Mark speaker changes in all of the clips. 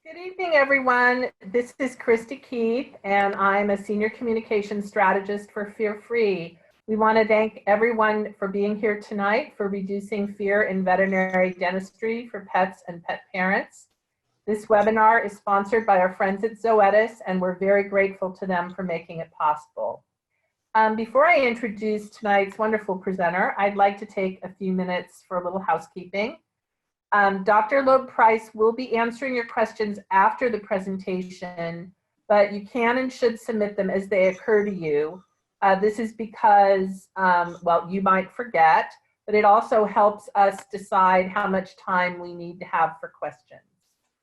Speaker 1: Good evening, everyone. This is Christy Keith, and I'm a Senior Communications Strategist for Fear Free. We want to thank everyone for being here tonight for reducing fear in veterinary dentistry for pets and pet parents. This webinar is sponsored by our friends at Zoetis, and we're very grateful to them for making it possible. Before I introduce tonight's wonderful presenter, I'd like to take a few minutes for a little housekeeping. Dr. Loeb-Price will be answering your questions after the presentation, but you can and should submit them as they occur to you. This is because, well, you might forget, but it also helps us decide how much time we need to have for questions.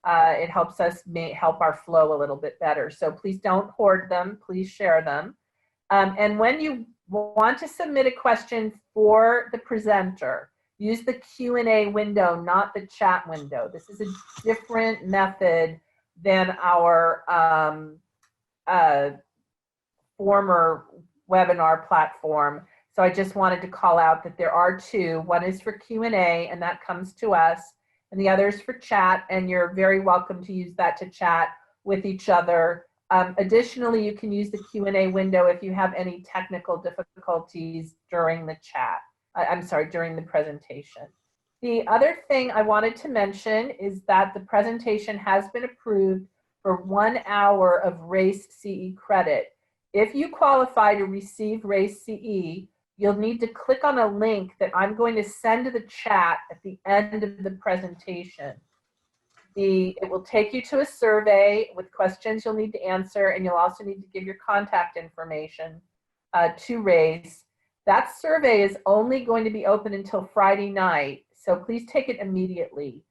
Speaker 1: It helps us help our flow a little bit better. So please don't hoard them, please share them. And when you want to submit a question for the presenter, use the Q&A window, not the chat window. This is a different method than our former webinar platform. So I just wanted to call out that there are two. One is for Q&A, and that comes to us, and the other is for chat, and you're very welcome to use that to chat with each other. Additionally, you can use the Q&A window if you have any technical difficulties during the chat. During the presentation. The other thing I wanted to mention is that the presentation has been approved for 1 hour of RACE CE credit. If you qualify to receive RACE CE, you'll need to click on a link that I'm going to send to the chat at the end of the presentation. It will take you to a survey with questions you'll need to answer, and you'll also need to give your contact information to RACE. That survey is only going to be open until Friday night, so please take it immediately.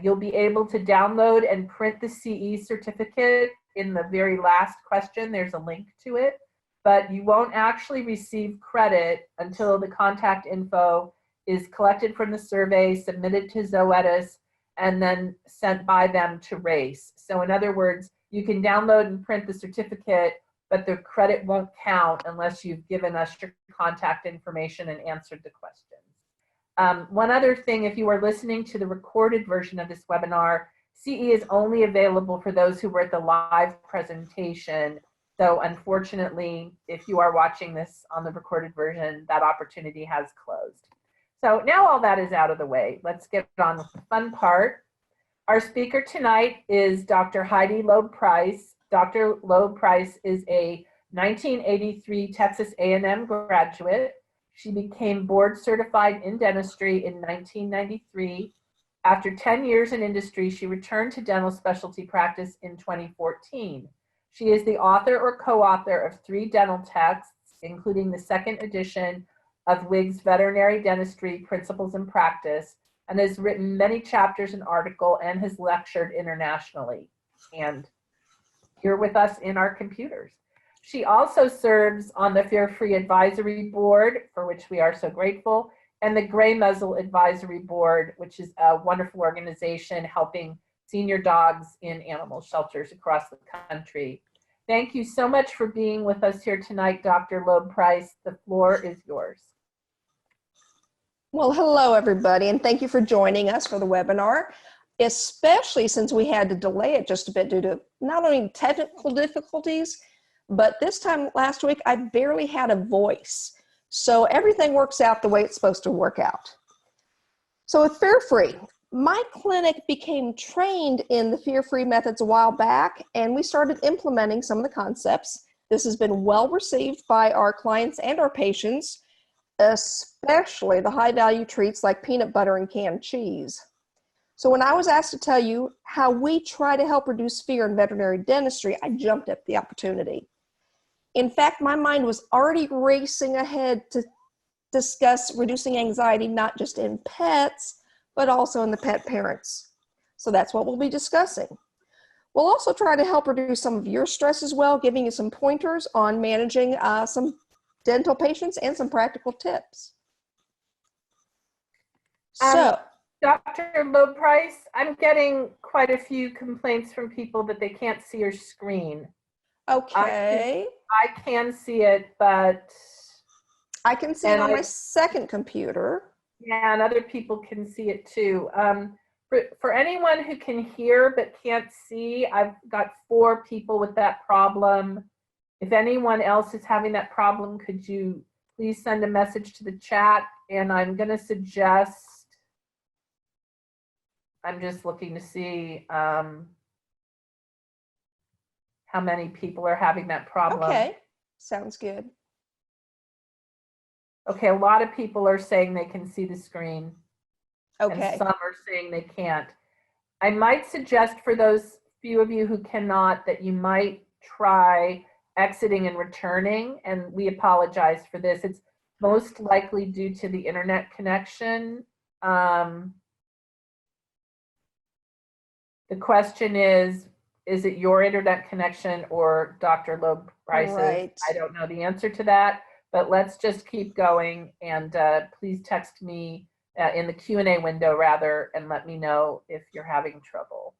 Speaker 1: You'll be able to download and print the CE certificate in the very last question. There's a link to it, but you won't actually receive credit until the contact info is collected from the survey, submitted to Zoetis, and then sent by them to RACE. So in other words, you can download and print the certificate, but the credit won't count unless you've given us your contact information and answered the questions. One other thing, if you are listening to the recorded version of this webinar, CE is only available for those who were at the live presentation. So unfortunately, if you are watching this on the recorded version, that opportunity has closed. So now all that is out of the way, let's get on with the fun part. Our speaker tonight is Dr. Heidi Loeb-Price. Dr. Loeb-Price is a 1983 Texas A&M graduate. She became board certified in dentistry in 1993. After 10 years in industry, she returned to dental specialty practice in 2014. She is the author or co-author of 3 dental texts, including the 2nd edition of Wigg's Veterinary Dentistry Principles and Practice, and has written many chapters and articles and has lectured internationally. And here with us in our computers. She also serves on the Fear Free Advisory Board, for which we are so grateful, and the Gray Muzzle Advisory Board, which is a wonderful organization helping senior dogs in animal shelters across the country. Thank you so much for being with us here tonight, Dr. Loeb-Price. The floor is yours.
Speaker 2: Well, hello, everybody, and thank you for joining us for the webinar, especially since we had to delay it just a bit due to not only technical difficulties, but this time last week, I barely had a voice. So everything works out the way it's supposed to work out. So with Fear Free, my clinic became trained in the Fear Free methods a while back, and we started implementing some of the concepts. This has been well received by our clients and our patients, especially the high value treats like peanut butter and canned cheese. So when I was asked to tell you how we try to help reduce fear in veterinary dentistry, I jumped at the opportunity. In fact, my mind was already racing ahead to discuss reducing anxiety, not just in pets, but also in the pet parents. So that's what we'll be discussing. We'll also try to help reduce some of your stress as well, giving you some pointers on managing some dental patients and some practical tips. So,
Speaker 1: Dr. Loeb-Price, I'm getting quite a few complaints from people that they can't see your screen.
Speaker 2: Okay.
Speaker 1: I can see it, but
Speaker 2: I can see it on my second computer.
Speaker 1: Yeah, and other people can see it too. For anyone who can hear but can't see, I've got 4 people with that problem. If anyone else is having that problem, could you please send a message to the chat? And I'm going to suggest, I'm just looking to see how many people are having that problem.
Speaker 2: Okay, sounds good.
Speaker 1: Okay, a lot of people are saying they can see the screen.
Speaker 2: Okay.
Speaker 1: And some are saying they can't. I might suggest for those few of you who cannot that you might try exiting and returning, and we apologize for this. It's most likely due to the internet connection. The question is it your internet connection or Dr. Loeb Price's?
Speaker 2: Right.
Speaker 1: I don't know the answer to that, but let's just keep going, and please text me in the Q&A window rather, and let me know if you're having trouble.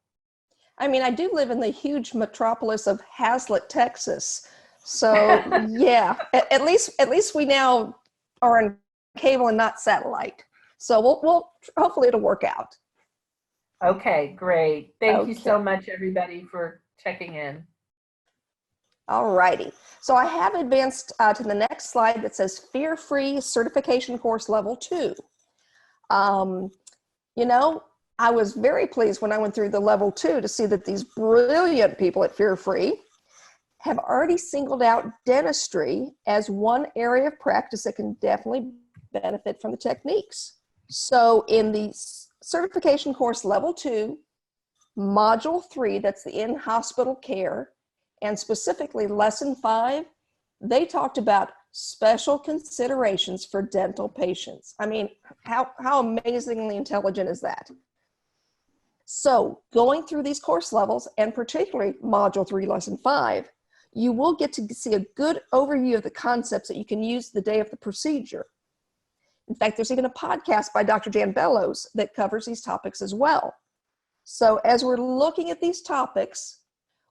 Speaker 2: I mean, I do live in the huge metropolis of Hazlet, Texas. So yeah, at least we now are on cable and not satellite. So we'll hopefully it'll work out.
Speaker 1: Okay, great. Thank you so
Speaker 2: Okay.
Speaker 1: much, everybody, for checking in.
Speaker 2: All righty. So I have advanced to the next slide that says Fear-Free Certification Course Level 2. You know, I was very pleased when I went through the level 2 to see that these brilliant people at Fear-Free have already singled out dentistry as one area of practice that can definitely benefit from the techniques. So in the certification course level 2, module 3, that's the in-hospital care, and specifically lesson 5, they talked about special considerations for dental patients. I mean, how amazingly intelligent is that? So going through these course levels, and particularly module 3, lesson 5, you will get to see a good overview of the concepts that you can use the day of the procedure. In fact, there's even a podcast by Dr. Jan Bellows that covers these topics as well. So as we're looking at these topics,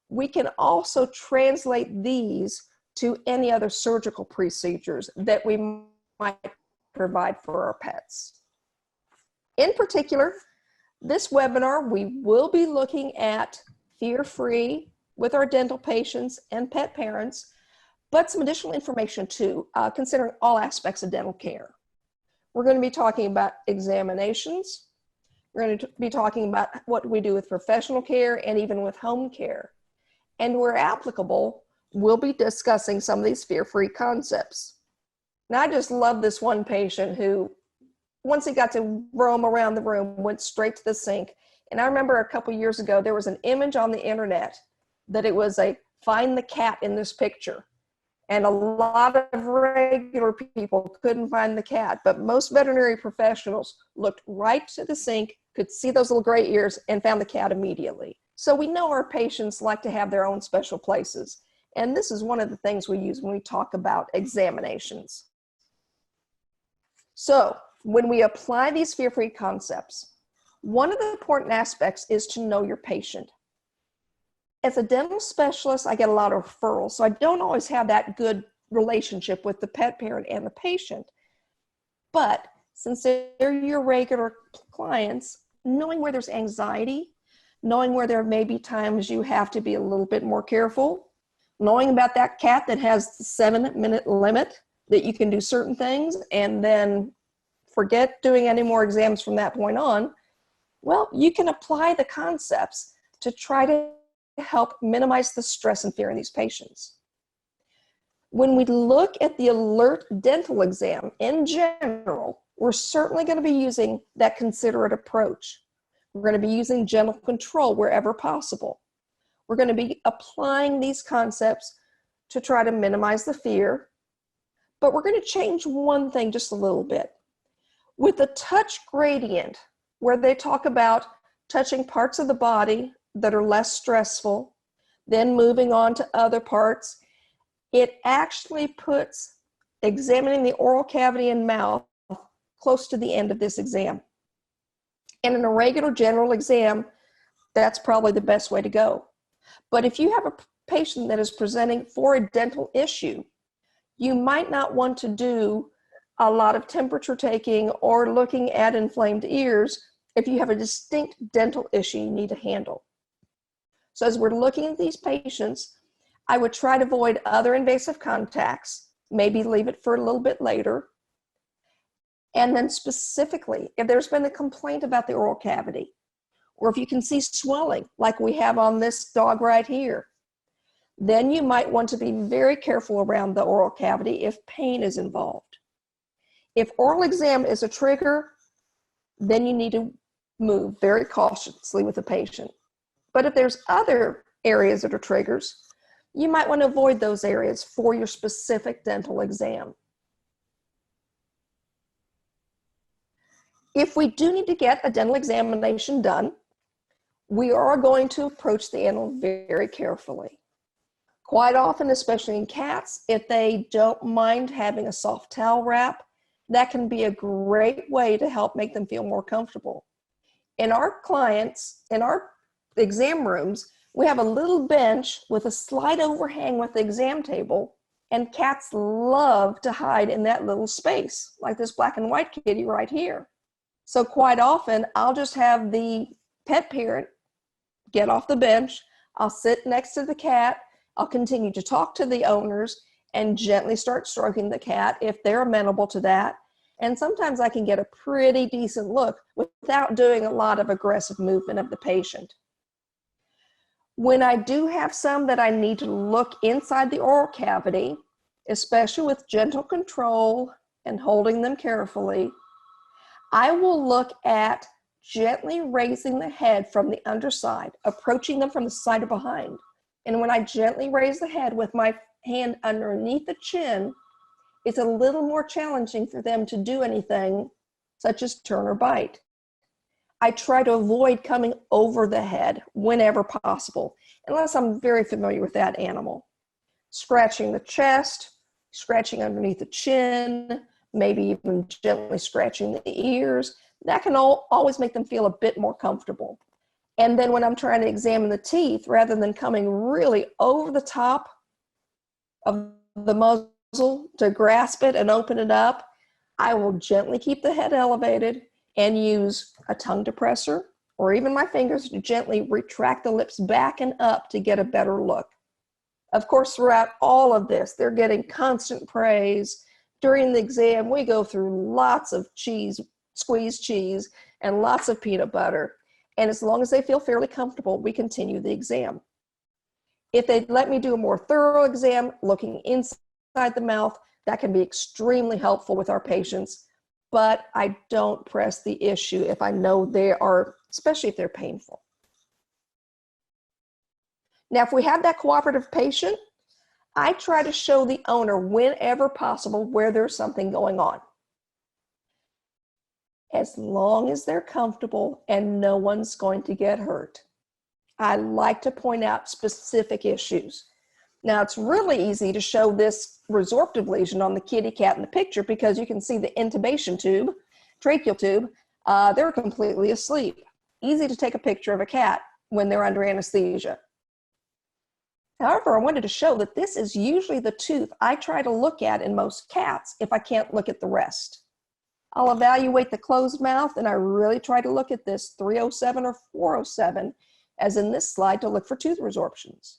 Speaker 2: we can also translate these to any other surgical procedures that we might provide for our pets. In particular, this webinar, we will be looking at fear-free with our dental patients and pet parents, but some additional information too, considering all aspects of dental care. We're going to be talking about examinations. We're going to be talking about what we do with professional care and even with home care. And where applicable, we'll be discussing some of these fear-free concepts. Now, I just love this one patient who, once he got to roam around the room, went straight to the sink. And I remember a couple years ago, there was an image on the internet that it was a find the cat in this picture. And a lot of regular people couldn't find the cat, but most veterinary professionals looked right to the sink, could see those little gray ears, and found the cat immediately. So we know our patients like to have their own special places. And this is one of the things we use when we talk about examinations. So when we apply these fear-free concepts, one of the important aspects is to know your patient. As a dental specialist, I get a lot of referrals, so I don't always have that good relationship with the pet parent and the patient. But since they're your regular clients, knowing where there's anxiety, knowing where there may be times you have to be a little bit more careful, knowing about that cat that has the 7-minute limit, that you can do certain things and then forget doing any more exams from that point on, well, you can apply the concepts to try to help minimize the stress and fear in these patients. When we look at the alert dental exam in general, we're certainly going to be using that considerate approach. We're going to be using gentle control wherever possible. We're going to be applying these concepts to try to minimize the fear, but we're going to change one thing just a little bit. With the touch gradient, where they talk about touching parts of the body that are less stressful, then moving on to other parts, it actually puts examining the oral cavity and mouth close to the end of this exam. And in a regular general exam, that's probably the best way to go. But if you have a patient that is presenting for a dental issue, you might not want to do a lot of temperature taking or looking at inflamed ears if you have a distinct dental issue you need to handle. So as we're looking at these patients, I would try to avoid other invasive contacts, maybe leave it for a little bit later. And then specifically, if there's been a complaint about the oral cavity, or if you can see swelling like we have on this dog right here, then you might want to be very careful around the oral cavity if pain is involved. If oral exam is a trigger, then you need to move very cautiously with the patient. But if there's other areas that are triggers, you might want to avoid those areas for your specific dental exam. If we do need to get a dental examination done, we are going to approach the animal very carefully. Quite often, especially in cats, if they don't mind having a soft towel wrap, that can be a great way to help make them feel more comfortable. In our clients, in our exam rooms, we have a little bench with a slight overhang with the exam table, and cats love to hide in that little space, like this black and white kitty right here. So quite often, I'll just have the pet parent get off the bench, I'll sit next to the cat, I'll continue to talk to the owners and gently start stroking the cat if they're amenable to that. And sometimes I can get a pretty decent look without doing a lot of aggressive movement of the patient. When I do have some that I need to look inside the oral cavity, especially with gentle control and holding them carefully, I will look at gently raising the head from the underside, approaching them from the side or behind. And when I gently raise the head with my hand underneath the chin, it's a little more challenging for them to do anything such as turn or bite. I try to avoid coming over the head whenever possible, unless I'm very familiar with that animal. Scratching the chest, scratching underneath the chin, maybe even gently scratching the ears, that can always make them feel a bit more comfortable. And then when I'm trying to examine the teeth, rather than coming really over the top of the muzzle to grasp it and open it up, I will gently keep the head elevated and use a tongue depressor or even my fingers to gently retract the lips back and up to get a better look. Of course, throughout all of this, they're getting constant praise. During the exam, we go through lots of cheese, squeezed cheese, and lots of peanut butter. And as long as they feel fairly comfortable, we continue the exam. If they let me do a more thorough exam, looking inside the mouth, that can be extremely helpful with our patients, but I don't press the issue if I know they are, especially if they're painful. Now, if we have that cooperative patient, I try to show the owner whenever possible where there's something going on, as long as they're comfortable and no one's going to get hurt. I like to point out specific issues. Now, it's really easy to show this resorptive lesion on the kitty cat in the picture because you can see the intubation tube, tracheal tube, they're completely asleep. Easy to take a picture of a cat when they're under anesthesia. However, I wanted to show that this is usually the tooth I try to look at in most cats if I can't look at the rest. I'll evaluate the closed mouth, and I really try to look at this 307 or 407, as in this slide, to look for tooth resorptions.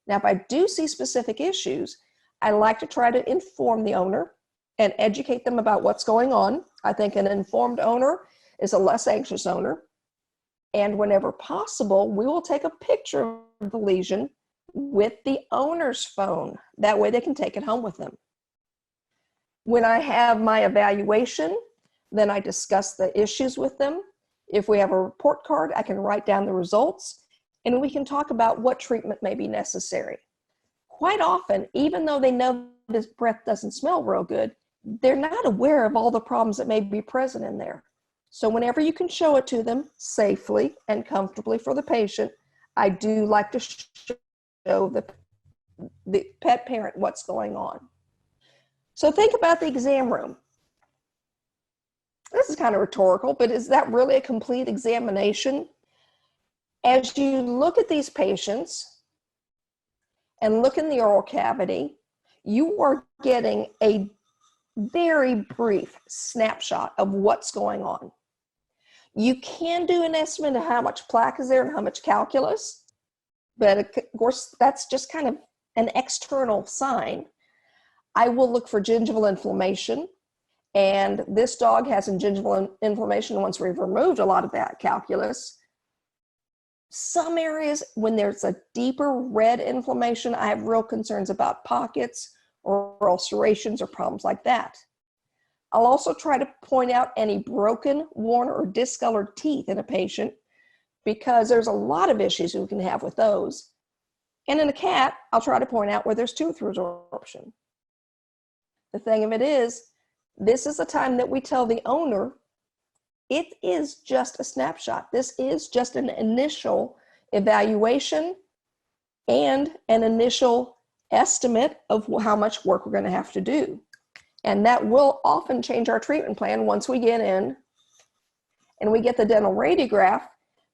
Speaker 2: Now, if I do see specific issues, I like to try to inform the owner and educate them about what's going on. I think an informed owner is a less anxious owner. And whenever possible, we will take a picture of the lesion with the owner's phone. That way they can take it home with them. When I have my evaluation, then I discuss the issues with them. If we have a report card, I can write down the results, and we can talk about what treatment may be necessary. Quite often, even though they know this breath doesn't smell real good, they're not aware of all the problems that may be present in there. So whenever you can show it to them safely and comfortably for the patient, I do like to show the pet parent what's going on. So think about the exam room. This is kind of rhetorical, but is that really a complete examination? As you look at these patients and look in the oral cavity, you are getting a very brief snapshot of what's going on. You can do an estimate of how much plaque is there and how much calculus, but of course that's just kind of an external sign. I will look for gingival inflammation, and this dog has some gingival inflammation once we've removed a lot of that calculus. Some areas, when there's a deeper red inflammation, I have real concerns about pockets or ulcerations or problems like that. I'll also try to point out any broken, worn, or discolored teeth in a patient, because there's a lot of issues we can have with those. And in a cat, I'll try to point out where there's tooth resorption. The thing of it is, this is the time that we tell the owner, it is just a snapshot. This is just an initial evaluation and an initial estimate of how much work we're going to have to do. And that will often change our treatment plan once we get in and we get the dental radiograph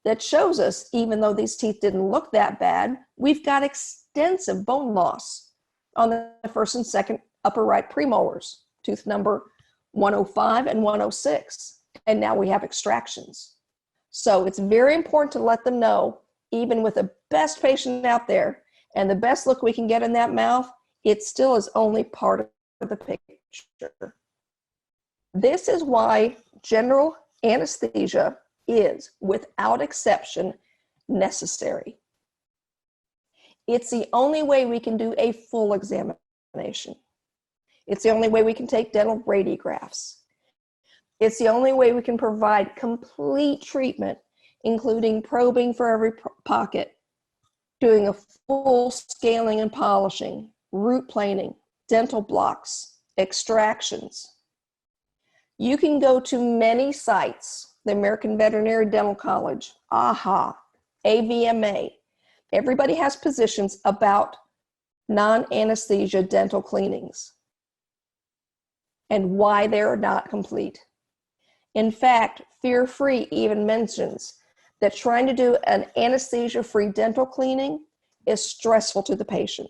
Speaker 2: that shows us, even though these teeth didn't look that bad, we've got extensive bone loss on the first and second upper right premolars, tooth number 105 and 106. And now we have extractions. So it's very important to let them know, even with the best patient out there and the best look we can get in that mouth, it still is only part of the picture. This is why general anesthesia is, without exception, necessary. It's the only way we can do a full examination. It's the only way we can take dental radiographs. It's the only way we can provide complete treatment, including probing for every pocket, doing a full scaling and polishing, root planing, dental blocks, extractions. You can go to many sites, the American Veterinary Dental College, AHA, AVMA. Everybody has positions about non-anesthesia dental cleanings and why they're not complete. In fact, Fear Free even mentions that trying to do an anesthesia-free dental cleaning is stressful to the patient.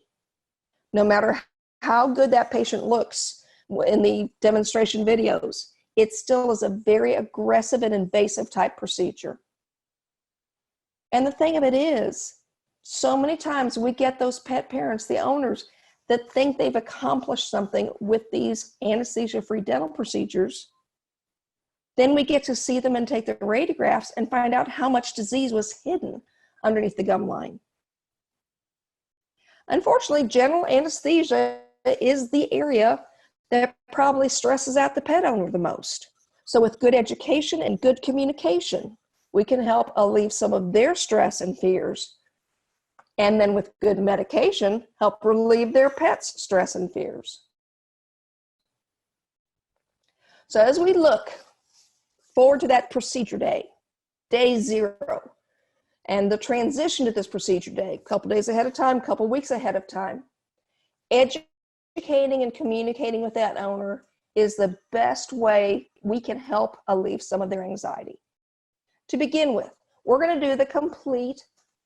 Speaker 2: No matter how good that patient looks in the demonstration videos, it still is a very aggressive and invasive type procedure. And the thing of it is, so many times we get those pet parents, the owners, that think they've accomplished something with these anesthesia-free dental procedures. Then we get to see them and take their radiographs and find out how much disease was hidden underneath the gum line. Unfortunately, general anesthesia is the area that probably stresses out the pet owner the most. So with good education and good communication, we can help alleviate some of their stress and fears. And then with good medication, help relieve their pets' stress and fears. So as we look forward to that procedure day, day 0, and the transition to this procedure day, a couple days ahead of time, a couple weeks ahead of time, educating and communicating with that owner is the best way we can help alleviate some of their anxiety. To begin with, we're going to do the complete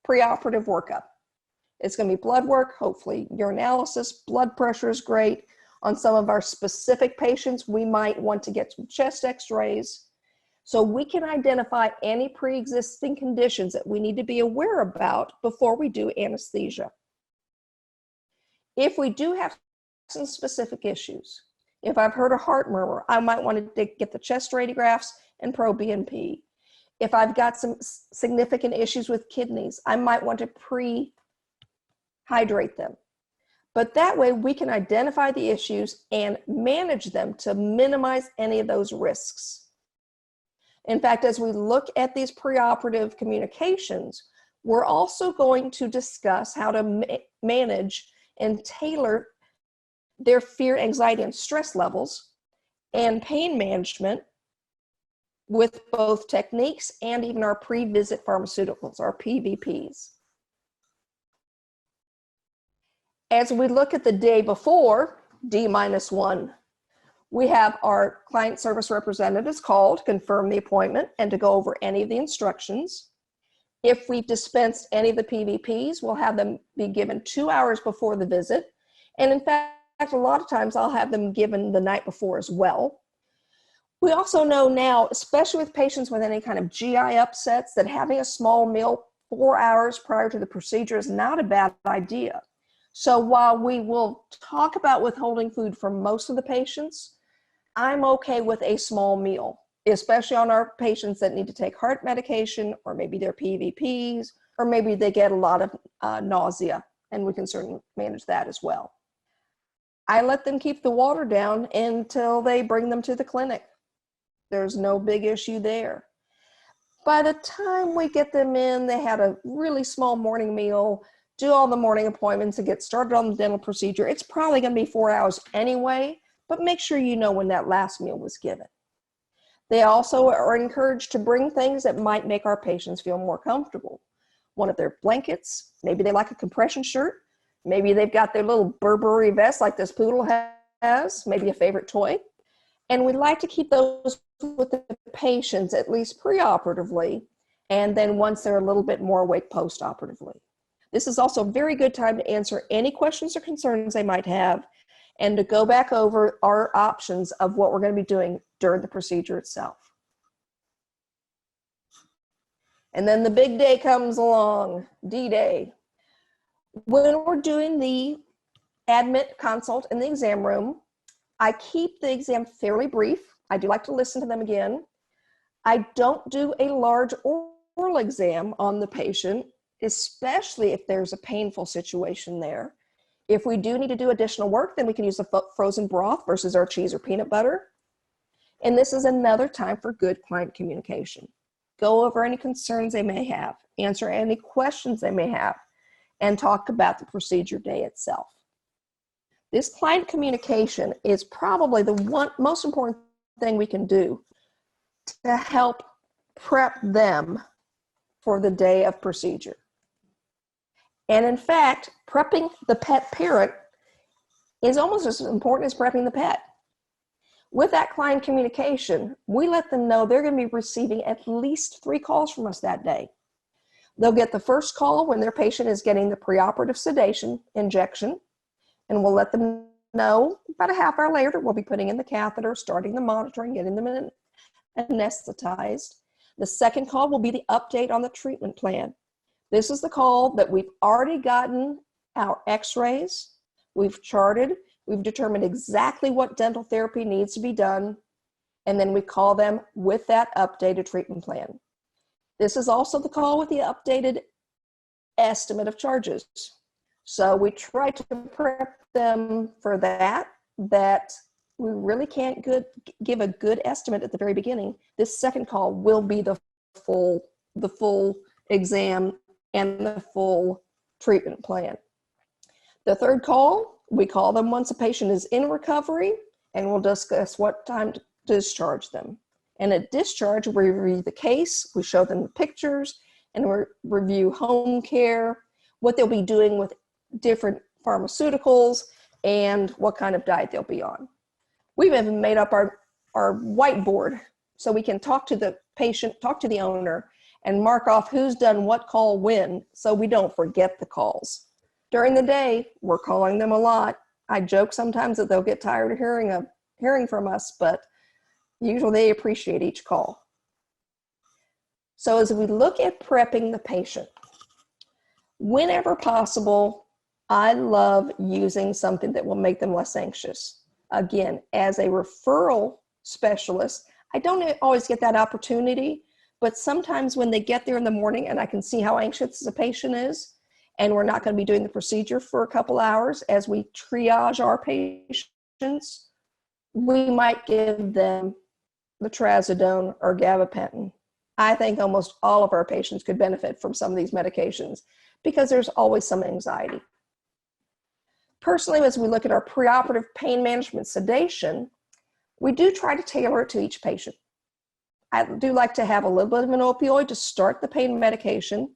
Speaker 2: preoperative workup. It's going to be blood work, hopefully urinalysis, blood pressure is great. On some of our specific patients, we might want to get some chest x-rays. So we can identify any pre-existing conditions that we need to be aware about before we do anesthesia. If we do have some specific issues, if I've heard a heart murmur, I might want to get the chest radiographs and probe BNP. If I've got some significant issues with kidneys, I might want to pre-hydrate them. But that way we can identify the issues and manage them to minimize any of those risks. In fact, as we look at these preoperative communications, we're also going to discuss how to manage and tailor their fear, anxiety, and stress levels and pain management with both techniques and even our pre-visit pharmaceuticals, our PVPs. As we look at the day before, D-1, we have our client service representatives called to confirm the appointment and to go over any of the instructions. If we've dispensed any of the PVPs, we'll have them be given 2 hours before the visit. And in fact, a lot of times I'll have them given the night before as well. We also know now, especially with patients with any kind of GI upsets, that having a small meal 4 hours prior to the procedure is not a bad idea. So while we will talk about withholding food for most of the patients, I'm okay with a small meal, especially on our patients that need to take heart medication, or maybe they're PVPs, or maybe they get a lot of nausea, and we can certainly manage that as well. I let them keep the water down until they bring them to the clinic. There's no big issue there. By the time we get them in, they had a really small morning meal, do all the morning appointments, and get started on the dental procedure. It's probably going to be 4 hours anyway, but make sure you know when that last meal was given. They also are encouraged to bring things that might make our patients feel more comfortable. One of their blankets, maybe they like a compression shirt, maybe they've got their little Burberry vest like this poodle has, maybe a favorite toy. And we like to keep those with the patients at least preoperatively, and then once they're a little bit more awake postoperatively. This is also a very good time to answer any questions or concerns they might have, and to go back over our options of what we're going to be doing during the procedure itself. And then the big day comes along, D-Day. When we're doing the admit consult in the exam room, I keep the exam fairly brief. I do like to listen to them again. I don't do a large oral exam on the patient, especially if there's a painful situation there. If we do need to do additional work, then we can use the frozen broth versus our cheese or peanut butter. And this is another time for good client communication. Go over any concerns they may have, answer any questions they may have, and talk about the procedure day itself. This client communication is probably the most important thing we can do to help prep them for the day of procedure. And in fact, prepping the pet parent is almost as important as prepping the pet. With that client communication, we let them know they're going to be receiving at least 3 calls from us that day. They'll get the first call when their patient is getting the preoperative sedation injection, and we'll let them know about a half hour later we'll be putting in the catheter, starting the monitoring, getting them anesthetized. The second call will be the update on the treatment plan. This is the call that we've already gotten our x-rays, we've charted, we've determined exactly what dental therapy needs to be done, and then we call them with that updated treatment plan. This is also the call with the updated estimate of charges. So we try to prep them for that we really can't give a good estimate at the very beginning. This second call will be the full exam and the full treatment plan. The third call, we call them once a patient is in recovery, and we'll discuss what time to discharge them. And at discharge, we review the case, we show them the pictures, and we review home care, what they'll be doing with different pharmaceuticals, and what kind of diet they'll be on. We've even made up our whiteboard so we can talk to the patient, talk to the owner, and mark off who's done what call when, so we don't forget the calls. During the day, we're calling them a lot. I joke sometimes that they'll get tired of hearing from us, but usually they appreciate each call. So as we look at prepping the patient, whenever possible, I love using something that will make them less anxious. Again, as a referral specialist, I don't always get that opportunity, but sometimes when they get there in the morning and I can see how anxious the patient is, and we're not going to be doing the procedure for a couple hours as we triage our patients, we might give them the trazodone or gabapentin. I think almost all of our patients could benefit from some of these medications because there's always some anxiety. Personally, as we look at our preoperative pain management sedation, we do try to tailor it to each patient. I do like to have a little bit of an opioid to start the pain medication.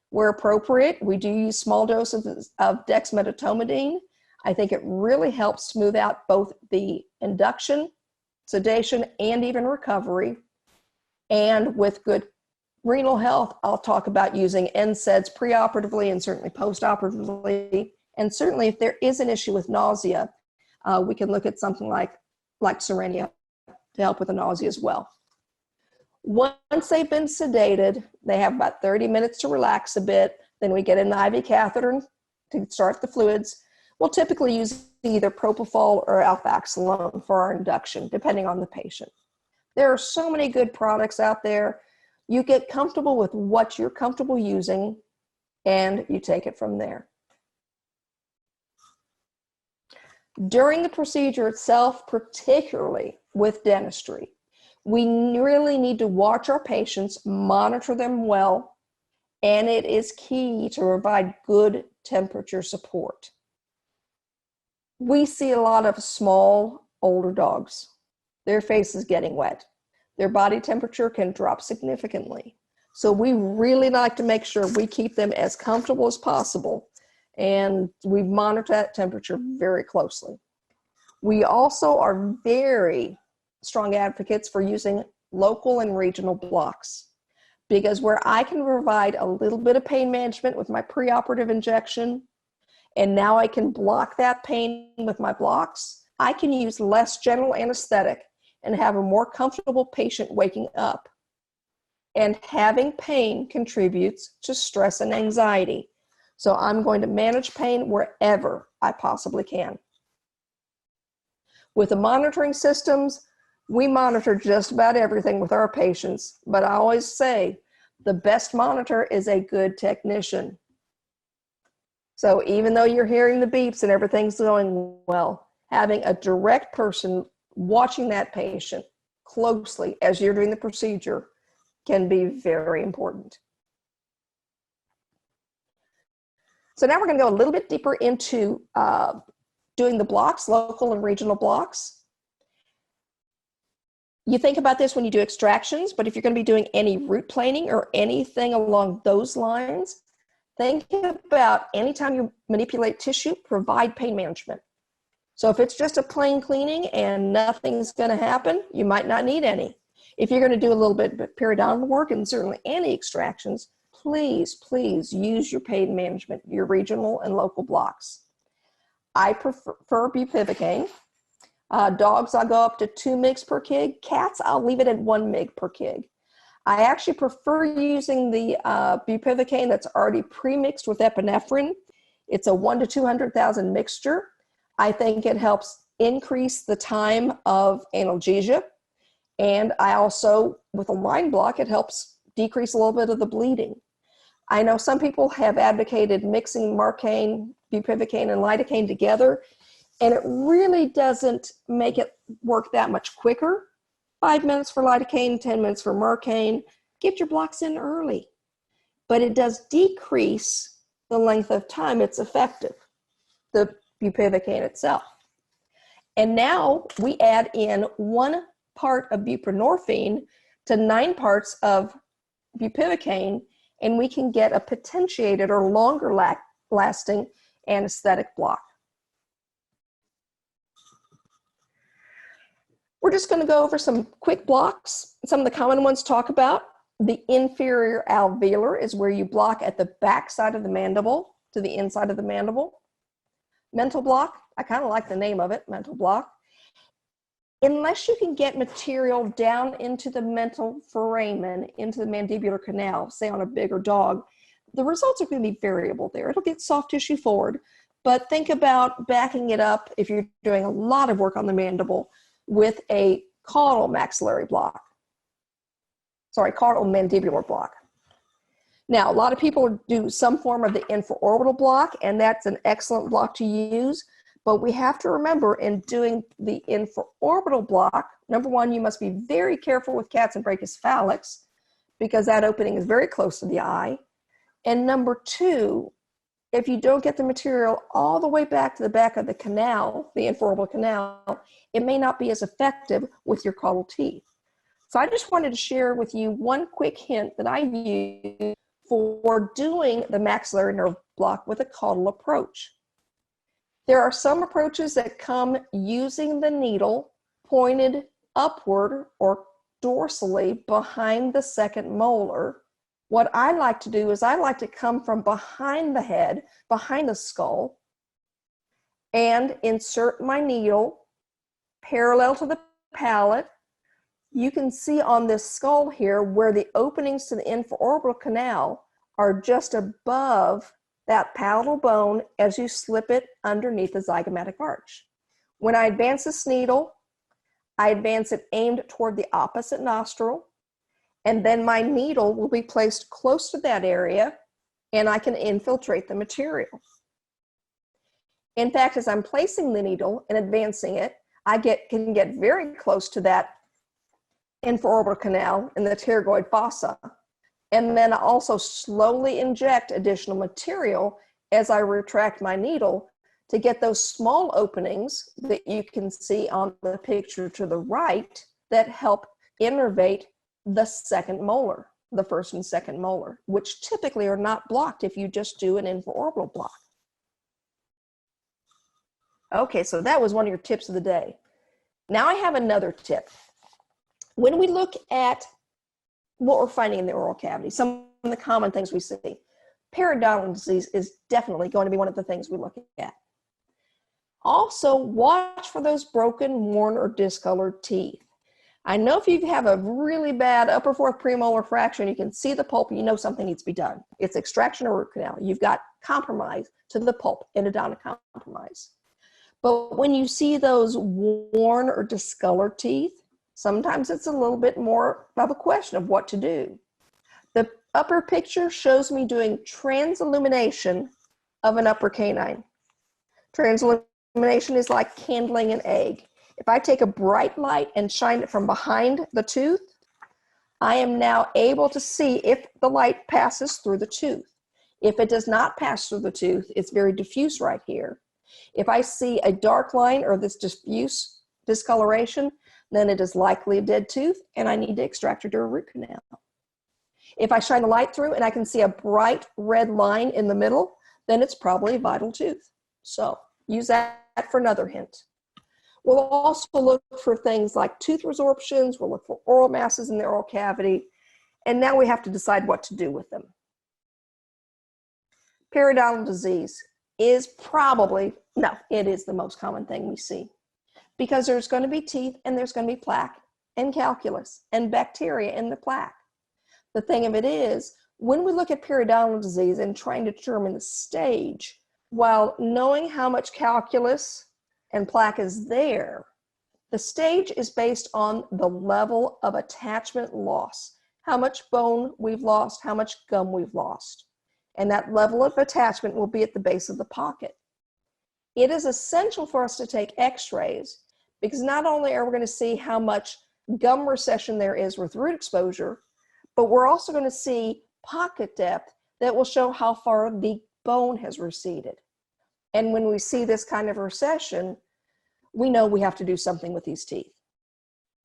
Speaker 2: Where appropriate, we do use small doses of dexmedetomidine. I think it really helps smooth out both the induction, sedation, and even recovery. And with good renal health, I'll talk about using NSAIDs preoperatively and certainly postoperatively. And certainly if there is an issue with nausea, we can look at something like Serenia to help with the nausea as well. Once they've been sedated, they have about 30 minutes to relax a bit. Then we get an IV catheter to start the fluids. We'll typically use either propofol or alfaxalone for our induction, depending on the patient. There are so many good products out there. You get comfortable with what you're comfortable using, and you take it from there. During the procedure itself, particularly with dentistry, we really need to watch our patients, monitor them well, and it is key to provide good temperature support. We see a lot of small, older dogs. Their face is getting wet. Their body temperature can drop significantly. So we really like to make sure we keep them as comfortable as possible, and we monitor that temperature very closely. We also are very strong advocates for using local and regional blocks, because where I can provide a little bit of pain management with my preoperative injection, and now I can block that pain with my blocks, I can use less general anesthetic and have a more comfortable patient waking up. And having pain contributes to stress and anxiety. So I'm going to manage pain wherever I possibly can. With the monitoring systems, we monitor just about everything with our patients, but I always say the best monitor is a good technician. So even though you're hearing the beeps and everything's going well, having a direct person watching that patient closely as you're doing the procedure can be very important. So now we're going to go a little bit deeper into doing the blocks, local and regional blocks. You think about this when you do extractions, but if you're going to be doing any root planing or anything along those lines, think about anytime you manipulate tissue, provide pain management. So if it's just a plain cleaning and nothing's going to happen, you might not need any. If you're going to do a little bit of periodontal work and certainly any extractions, please, please use your pain management, your regional and local blocks. I prefer bupivacaine. Dogs, I'll go up to 2 mg per kg. Cats, I'll leave it at 1 mg per kg. I actually prefer using the bupivacaine that's already pre-mixed with epinephrine. It's a 1 to 200,000 mixture. I think it helps increase the time of analgesia. And I also, with a line block, it helps decrease a little bit of the bleeding. I know some people have advocated mixing Marcaine, bupivacaine, and lidocaine together, and it really doesn't make it work that much quicker. 5 minutes for lidocaine, 10 minutes for Marcaine. Get your blocks in early. But it does decrease the length of time it's effective, the bupivacaine itself. And now we add in 1 part of buprenorphine to 9 parts of bupivacaine, and we can get a potentiated or longer lasting anesthetic block. We're just going to go over some quick blocks. Some of the common ones talk about the inferior alveolar is where you block at the back side of the mandible to the inside of the mandible. Mental block, I kind of like the name of it, mental block. Unless you can get material down into the mental foramen, into the mandibular canal, say on a bigger dog, the results are going to be variable there. It'll get soft tissue forward, but think about backing it up if you're doing a lot of work on the mandible with a caudal maxillary block. Sorry, caudal mandibular block. Now, a lot of people do some form of the infraorbital block, and that's an excellent block to use. But we have to remember in doing the infraorbital block, number one, you must be very careful with cats and brachycephalics because that opening is very close to the eye. And number two, if you don't get the material all the way back to the back of the canal, the infraorbital canal, it may not be as effective with your caudal teeth. So I just wanted to share with you one quick hint that I use for doing the maxillary nerve block with a caudal approach. There are some approaches that come using the needle pointed upward or dorsally behind the second molar. What I like to do is I like to come from behind the head, behind the skull, and insert my needle parallel to the palate, you can see on this skull here where the openings to the infraorbital canal are just above that palatal bone as you slip it underneath the zygomatic arch. When I advance this needle, I advance it aimed toward the opposite nostril, and then my needle will be placed close to that area, and I can infiltrate the material. In fact, as I'm placing the needle and advancing it, I can get very close to that infraorbital canal in the pterygoid fossa, and then I also slowly inject additional material as I retract my needle to get those small openings that you can see on the picture to the right that help innervate the second molar, the first and second molar, which typically are not blocked if you just do an infraorbital block. Okay, so that was one of your tips of the day. Now I have another tip. When we look at what we're finding in the oral cavity, some of the common things we see, periodontal disease is definitely going to be one of the things we look at. Also, watch for those broken, worn, or discolored teeth. I know if you have a really bad upper fourth premolar fraction, you can see the pulp, you know something needs to be done. It's extraction or root canal. You've got compromise to the pulp, endodontic compromise. But when you see those worn or discolored teeth, sometimes it's a little bit more of a question of what to do. The upper picture shows me doing transillumination of an upper canine. Transillumination is like candling an egg. If I take a bright light and shine it from behind the tooth, I am now able to see if the light passes through the tooth. If it does not pass through the tooth, it's very diffuse right here. If I see a dark line or this diffuse discoloration, then it is likely a dead tooth and I need to extract or do a root canal. If I shine the light through and I can see a bright red line in the middle, then it's probably a vital tooth. So use that for another hint. We'll also look for things like tooth resorptions. We'll look for oral masses in the oral cavity. And now we have to decide what to do with them. Periodontal disease is probably, no, it is the most common thing we see, because there's going to be teeth and there's going to be plaque and calculus and bacteria in the plaque. The thing of it is, when we look at periodontal disease and trying to determine the stage, while knowing how much calculus and plaque is there, the stage is based on the level of attachment loss, how much bone we've lost, how much gum we've lost. And that level of attachment will be at the base of the pocket. It is essential for us to take x-rays because not only are we going to see how much gum recession there is with root exposure, but we're also going to see pocket depth that will show how far the bone has receded. And when we see this kind of recession, we know we have to do something with these teeth.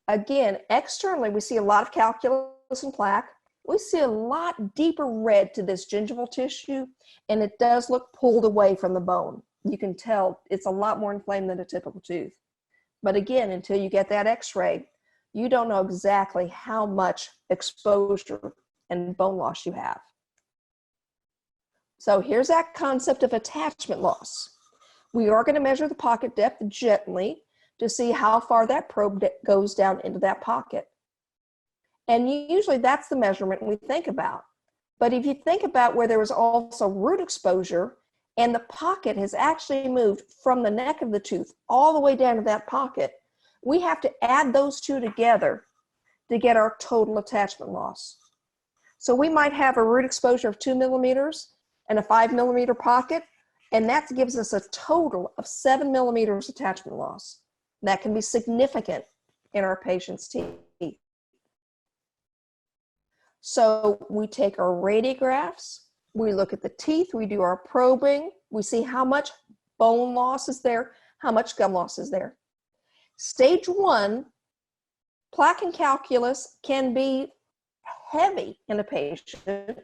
Speaker 2: Again, externally, we see a lot of calculus and plaque. We see a lot deeper red to this gingival tissue, and it does look pulled away from the bone. You can tell it's a lot more inflamed than a typical tooth. But again, until you get that x-ray, you don't know exactly how much exposure and bone loss you have. So here's that concept of attachment loss. We are going to measure the pocket depth gently to see how far that probe goes down into that pocket. And usually that's the measurement we think about. But if you think about where there was also root exposure and the pocket has actually moved from the neck of the tooth all the way down to that pocket, we have to add those two together to get our total attachment loss. So we might have a root exposure of 2 millimeters and a 5 millimeter pocket, and that gives us a total of 7 millimeters attachment loss. That can be significant in our patient's teeth. So we take our radiographs, we look at the teeth, we do our probing, we see how much bone loss is there, how much gum loss is there. Stage 1, plaque and calculus can be heavy in a patient.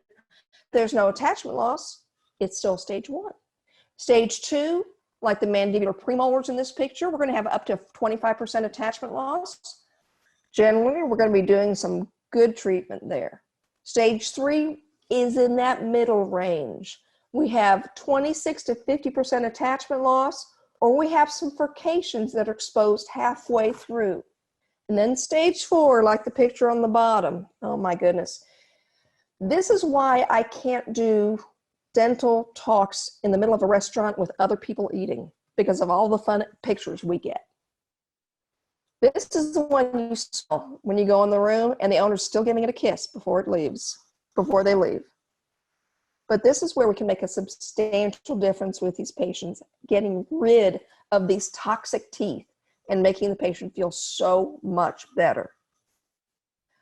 Speaker 2: There's no attachment loss, it's still stage 1. Stage 2, like the mandibular premolars in this picture, we're going to have up to 25% attachment loss. Generally, we're going to be doing some good treatment there. Stage 3 is in that middle range. We have 26 to 50% attachment loss, or we have some furcations that are exposed halfway through. And then stage 4, like the picture on the bottom. Oh my goodness. This is why I can't do dental talks in the middle of a restaurant with other people eating, because of all the fun pictures we get. This is the one you saw when you go in the room and the owner's still giving it a kiss before they leave. But this is where we can make a substantial difference with these patients, getting rid of these toxic teeth and making the patient feel so much better.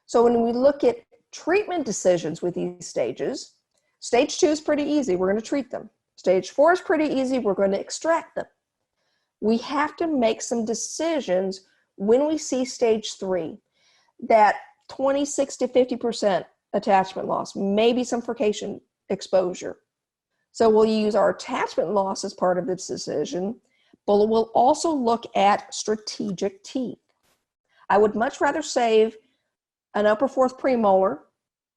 Speaker 2: So when we look at treatment decisions with these stages, stage 2 is pretty easy. We're going to treat them. Stage 4 is pretty easy. We're going to extract them. We have to make some decisions when we see stage 3, that 26 to 50% attachment loss, maybe some furcation exposure. So we'll use our attachment loss as part of this decision, but we'll also look at strategic teeth. I would much rather save an upper fourth premolar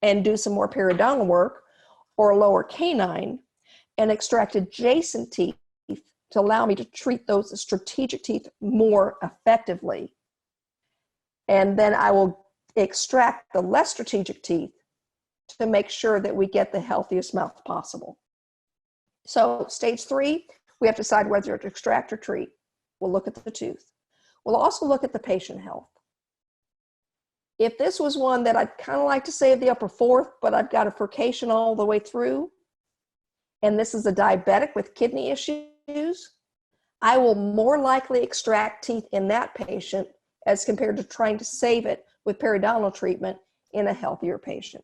Speaker 2: and do some more periodontal work, or a lower canine and extract adjacent teeth to allow me to treat those strategic teeth more effectively. And then I will extract the less strategic teeth to make sure that we get the healthiest mouth possible. So stage 3, we have to decide whether to extract or treat. We'll look at the tooth. We'll also look at the patient health. If this was one that I'd kind of like to save the upper fourth, but I've got a furcation all the way through, and this is a diabetic with kidney issues, I will more likely extract teeth in that patient as compared to trying to save it with periodontal treatment in a healthier patient.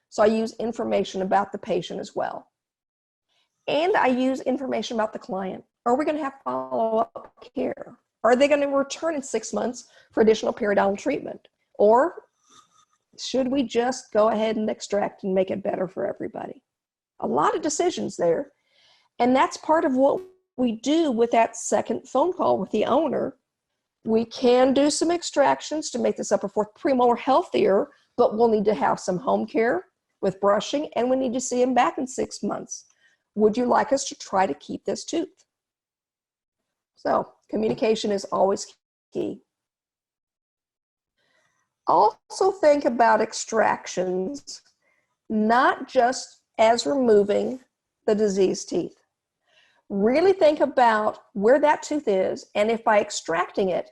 Speaker 2: So I use information about the patient as well. And I use information about the client. Are we going to have follow-up care? Are they going to return in 6 months for additional periodontal treatment? Or should we just go ahead and extract and make it better for everybody? A lot of decisions there. And that's part of what we do with that second phone call with the owner. We can do some extractions to make this upper fourth premolar healthier, but we'll need to have some home care with brushing, and we need to see him back in 6 months. Would you like us to try to keep this tooth? So communication is always key. Also think about extractions, not just as removing the diseased teeth. Really think about where that tooth is, and if by extracting it,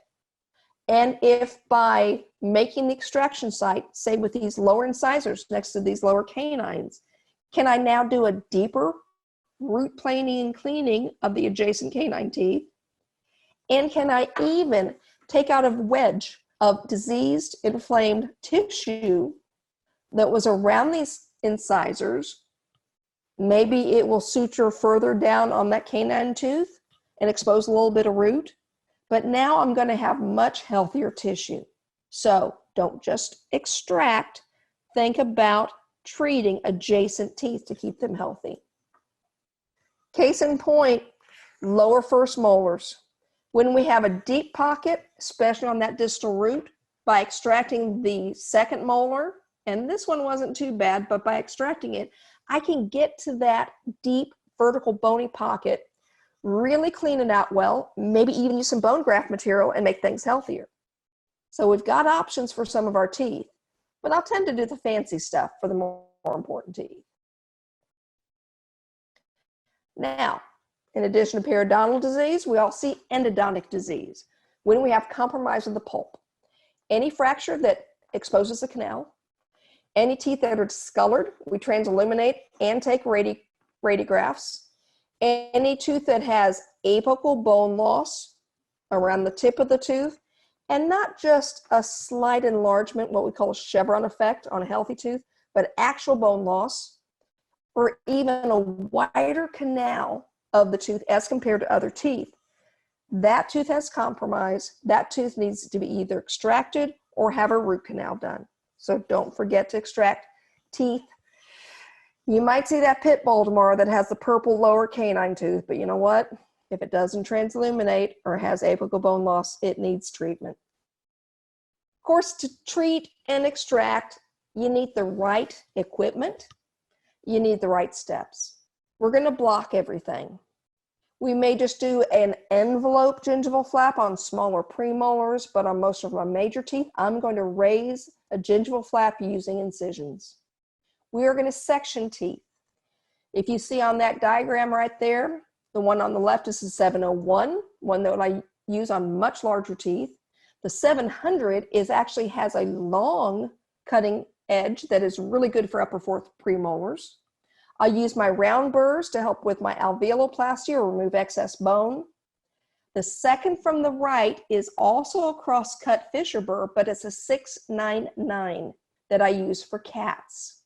Speaker 2: and if by making the extraction site, say with these lower incisors next to these lower canines, can I now do a deeper root planing and cleaning of the adjacent canine teeth? And can I even take out a wedge of diseased, inflamed tissue that was around these incisors? Maybe it will suture further down on that canine tooth and expose a little bit of root. But now I'm going to have much healthier tissue. So don't just extract. Think about treating adjacent teeth to keep them healthy. Case in point, lower first molars. When we have a deep pocket, especially on that distal root, by extracting the second molar, and this one wasn't too bad, but by extracting it, I can get to that deep vertical bony pocket, really clean it out well, maybe even use some bone graft material and make things healthier. So we've got options for some of our teeth, but I'll tend to do the fancy stuff for the more important teeth. Now, in addition to periodontal disease, we all see endodontic disease. When we have compromise of the pulp, any fracture that exposes the canal, any teeth that are discolored, we transilluminate and take radiographs. Any tooth that has apical bone loss around the tip of the tooth, and not just a slight enlargement, what we call a chevron effect on a healthy tooth, but actual bone loss, or even a wider canal of the tooth as compared to other teeth. That tooth has compromise. That tooth needs to be either extracted or have a root canal done. So don't forget to extract teeth. You might see that pit bull tomorrow that has the purple lower canine tooth, but you know what? If it doesn't transilluminate or has apical bone loss, it needs treatment. Of course, to treat and extract, you need the right equipment. You need the right steps. We're going to block everything. We may just do an envelope gingival flap on smaller premolars, but on most of my major teeth, I'm going to raise a gingival flap using incisions. We are going to section teeth. If you see on that diagram right there, the one on the left is the 701, one that I use on much larger teeth. The 700 actually has a long cutting edge that is really good for upper fourth premolars. I use my round burrs to help with my alveoloplasty or remove excess bone. The second from the right is also a cross-cut fissure burr, but it's a 699 that I use for cats.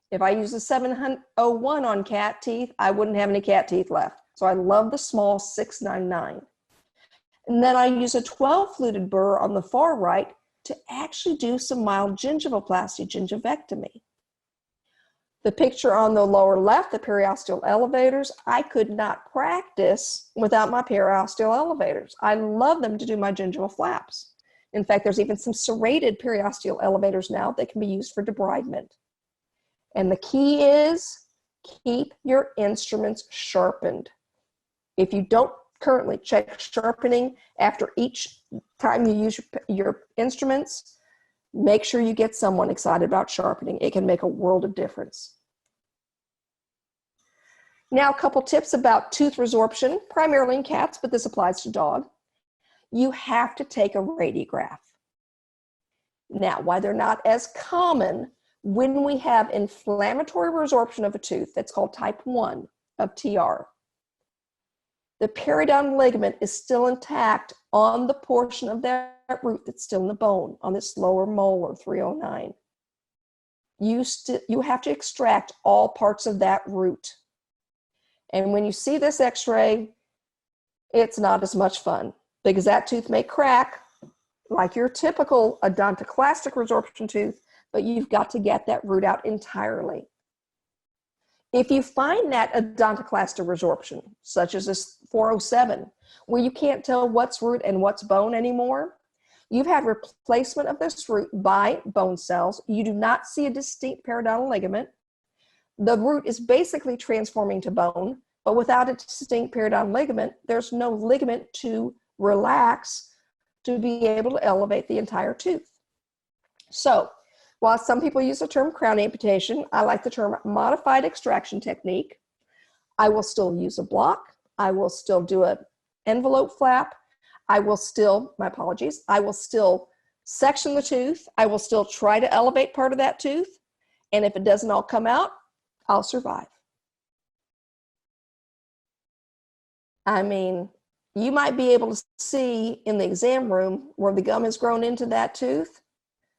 Speaker 2: If I use a 701 on cat teeth, I wouldn't have any cat teeth left. So I love the small 699. And then I use a 12-fluted burr on the far right to actually do some mild gingivoplasty, gingivectomy. The picture on the lower left, the periosteal elevators, I could not practice without my periosteal elevators. I love them to do my gingival flaps. In fact, there's even some serrated periosteal elevators now that can be used for debridement. And the key is keep your instruments sharpened. If you don't currently check sharpening after each time you use your instruments, make sure you get someone excited about sharpening. It can make a world of difference. Now, a couple tips about tooth resorption, primarily in cats, but this applies to dog. You have to take a radiograph. Now, why they're not as common, when we have inflammatory resorption of a tooth, that's called type 1 of TR, the periodontal ligament is still intact on the portion of that root that's still in the bone, on this lower molar, 309. You have to extract all parts of that root. And when you see this x-ray, it's not as much fun because that tooth may crack like your typical odontoclastic resorption tooth, but you've got to get that root out entirely. If you find that odontoclastic resorption, such as this 407, where you can't tell what's root and what's bone anymore, you've had replacement of this root by bone cells. You do not see a distinct periodontal ligament. The root is basically transforming to bone, but without a distinct periodontal ligament, there's no ligament to relax to be able to elevate the entire tooth. So, while some people use the term crown amputation, I like the term modified extraction technique. I will still use a block. I will still do an envelope flap. I will still, my apologies, I will still section the tooth. I will still try to elevate part of that tooth. And if it doesn't all come out, I'll survive. I mean, you might be able to see in the exam room where the gum has grown into that tooth.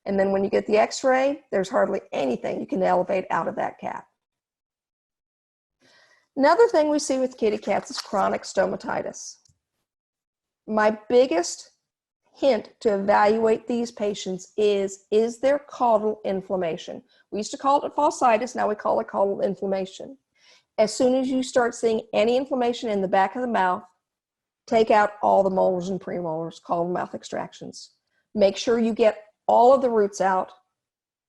Speaker 2: And then when you get the x-ray, there's hardly anything you can elevate out of that cat. Another thing we see with kitty cats is chronic stomatitis. My biggest hint to evaluate these patients is there caudal inflammation? We used to call it falcitis, now we call it caudal inflammation. As soon as you start seeing any inflammation in the back of the mouth, take out all the molars and premolars, call them mouth extractions. Make sure you get all of the roots out,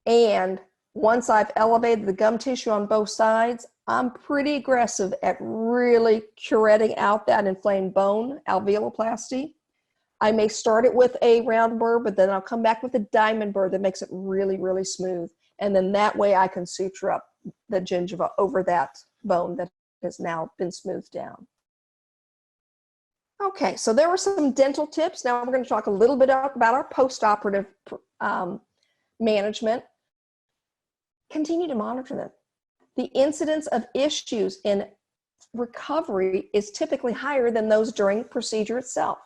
Speaker 2: and once I've elevated the gum tissue on both sides, I'm pretty aggressive at really curetting out that inflamed bone, alveoloplasty. I may start it with a round burr, but then I'll come back with a diamond burr that makes it really, really smooth. And then that way I can suture up the gingiva over that bone that has now been smoothed down. Okay, so there were some dental tips. Now we're going to talk a little bit about our postoperative management. Continue to monitor them. The incidence of issues in recovery is typically higher than those during the procedure itself.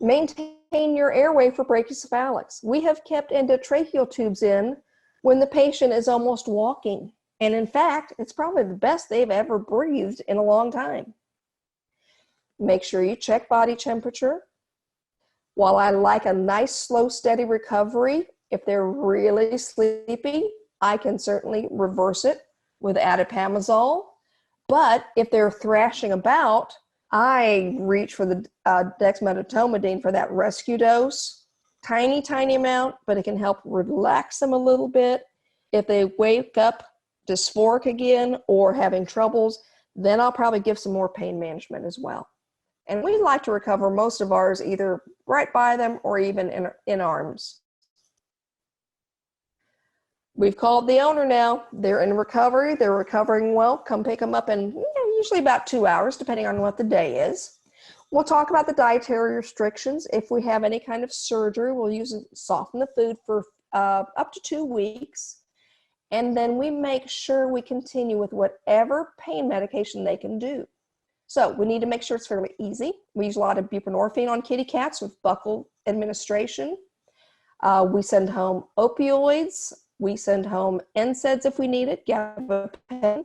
Speaker 2: Maintain your airway for brachycephalics. We have kept endotracheal tubes in when the patient is almost walking. And in fact, it's probably the best they've ever breathed in a long time. Make sure you check body temperature. While I like a nice, slow, steady recovery, if they're really sleepy, I can certainly reverse it with atipamezole. But if they're thrashing about, I reach for the dexmedetomidine for that rescue dose. Tiny, tiny amount, but it can help relax them a little bit. If they wake up dysphoric again or having troubles, Then I'll probably give some more pain management as well. And we like to recover most of ours either right by them or even in arms. We've called the owner now. They're in recovery. They're recovering well. Come pick them up in usually about 2 hours, depending on what the day is. We'll talk about the dietary restrictions. If we have any kind of surgery, we'll use it, soften the food for up to 2 weeks. And then we make sure we continue with whatever pain medication they can do. So we need to make sure it's fairly easy. We use a lot of buprenorphine on kitty cats with buccal administration. We send home opioids. We send home NSAIDs if we need it, gabapentin.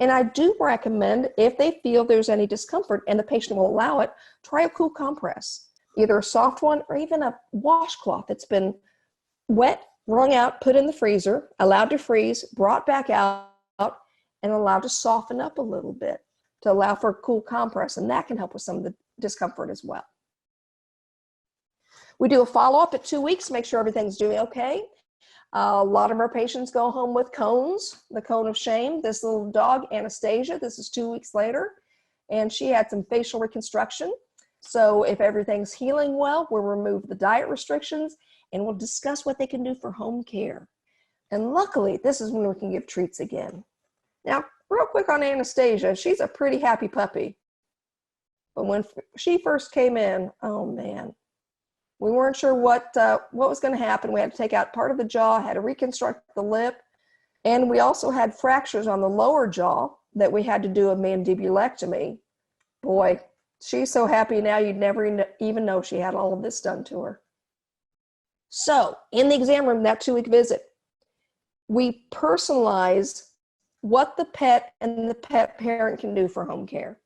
Speaker 2: And I do recommend, if they feel there's any discomfort and the patient will allow it, try a cool compress, either a soft one or even a washcloth that's been wet, wrung out, put in the freezer, allowed to freeze, brought back out, and allowed to soften up a little bit to allow for a cool compress. And that can help with some of the discomfort as well. We do a follow-up at 2 weeks to make sure everything's doing okay. A lot of our patients go home with cones, the cone of shame. This little dog, Anastasia, this is 2 weeks later, and she had some facial reconstruction. So if everything's healing well, we'll remove the diet restrictions and we'll discuss what they can do for home care. And luckily, this is when we can give treats again. Now, real quick on Anastasia, she's a pretty happy puppy. But when she first came in, oh man, we weren't sure what was going to happen. We had to take out part of the jaw, had to reconstruct the lip, and we also had fractures on the lower jaw that we had to do a mandibulectomy. Boy, she's so happy now you'd never even know she had all of this done to her. So in the exam room, that 2-week visit, we personalize what the pet and the pet parent can do for home care.